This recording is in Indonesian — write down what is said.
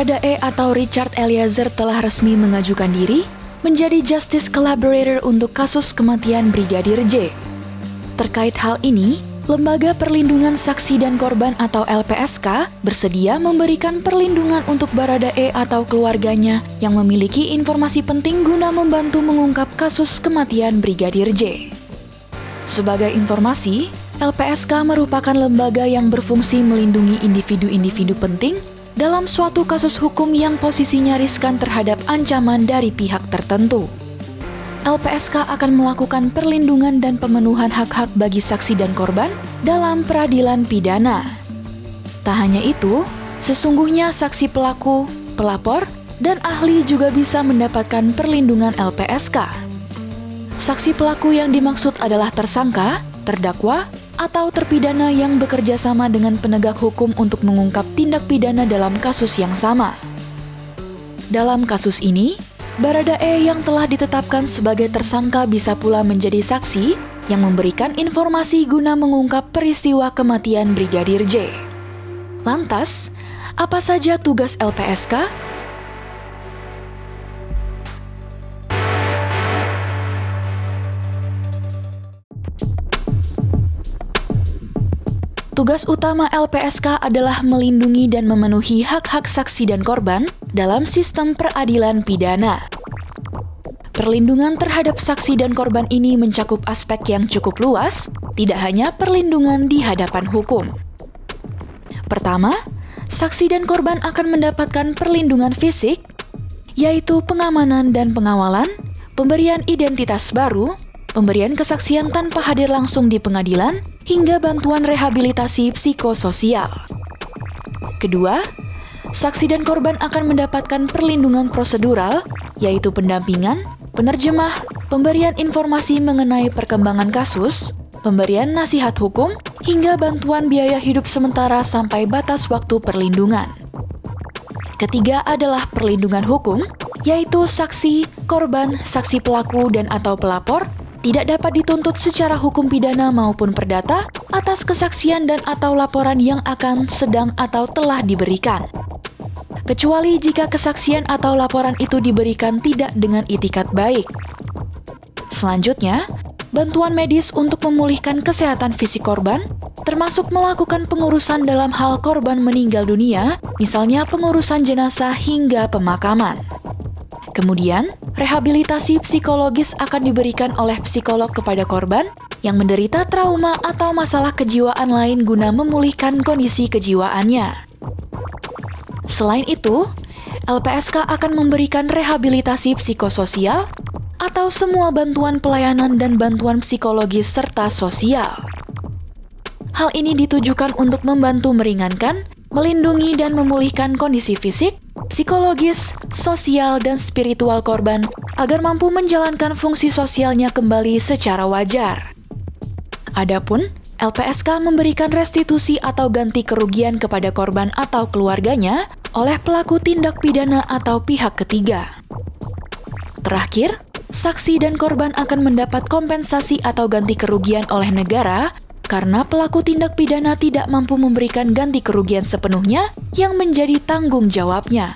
Baradae atau Richard Eliezer telah resmi mengajukan diri menjadi Justice Collaborator untuk kasus kematian Brigadir J. Terkait hal ini, Lembaga Perlindungan Saksi dan Korban atau LPSK bersedia memberikan perlindungan untuk Baradae atau keluarganya yang memiliki informasi penting guna membantu mengungkap kasus kematian Brigadir J. Sebagai informasi, LPSK merupakan lembaga yang berfungsi melindungi individu-individu penting dalam suatu kasus hukum yang posisinya riskan terhadap ancaman dari pihak tertentu. LPSK akan melakukan perlindungan dan pemenuhan hak-hak bagi saksi dan korban dalam peradilan pidana. Tak hanya itu, sesungguhnya saksi pelaku, pelapor, dan ahli juga bisa mendapatkan perlindungan LPSK. Saksi pelaku yang dimaksud adalah tersangka, terdakwa, atau terpidana yang bekerja sama dengan penegak hukum untuk mengungkap tindak pidana dalam kasus yang sama. Dalam kasus ini, Baradae yang telah ditetapkan sebagai tersangka bisa pula menjadi saksi yang memberikan informasi guna mengungkap peristiwa kematian Brigadir J. Lantas, apa saja tugas LPSK? Tugas utama LPSK adalah melindungi dan memenuhi hak-hak saksi dan korban dalam sistem peradilan pidana. Perlindungan terhadap saksi dan korban ini mencakup aspek yang cukup luas, tidak hanya perlindungan di hadapan hukum. Pertama, saksi dan korban akan mendapatkan perlindungan fisik, yaitu pengamanan dan pengawalan, pemberian identitas baru, pemberian kesaksian tanpa hadir langsung di pengadilan, hingga bantuan rehabilitasi psikososial. Kedua, saksi dan korban akan mendapatkan perlindungan prosedural, yaitu pendampingan, penerjemah, pemberian informasi mengenai perkembangan kasus, pemberian nasihat hukum, hingga bantuan biaya hidup sementara sampai batas waktu perlindungan. Ketiga adalah perlindungan hukum, yaitu saksi, korban, saksi pelaku, dan atau pelapor tidak dapat dituntut secara hukum pidana maupun perdata atas kesaksian dan atau laporan yang akan, sedang, atau telah diberikan. Kecuali jika kesaksian atau laporan itu diberikan tidak dengan itikat baik. Selanjutnya, bantuan medis untuk memulihkan kesehatan fisik korban, termasuk melakukan pengurusan dalam hal korban meninggal dunia, misalnya pengurusan jenazah hingga pemakaman. Kemudian, rehabilitasi psikologis akan diberikan oleh psikolog kepada korban yang menderita trauma atau masalah kejiwaan lain guna memulihkan kondisi kejiwaannya. Selain itu, LPSK akan memberikan rehabilitasi psikososial atau semua bantuan pelayanan dan bantuan psikologis serta sosial. Hal ini ditujukan untuk membantu meringankan, melindungi dan memulihkan kondisi fisik, psikologis, sosial, dan spiritual korban agar mampu menjalankan fungsi sosialnya kembali secara wajar. Adapun, LPSK memberikan restitusi atau ganti kerugian kepada korban atau keluarganya oleh pelaku tindak pidana atau pihak ketiga. Terakhir, saksi dan korban akan mendapat kompensasi atau ganti kerugian oleh negara karena pelaku tindak pidana tidak mampu memberikan ganti kerugian sepenuhnya yang menjadi tanggung jawabnya.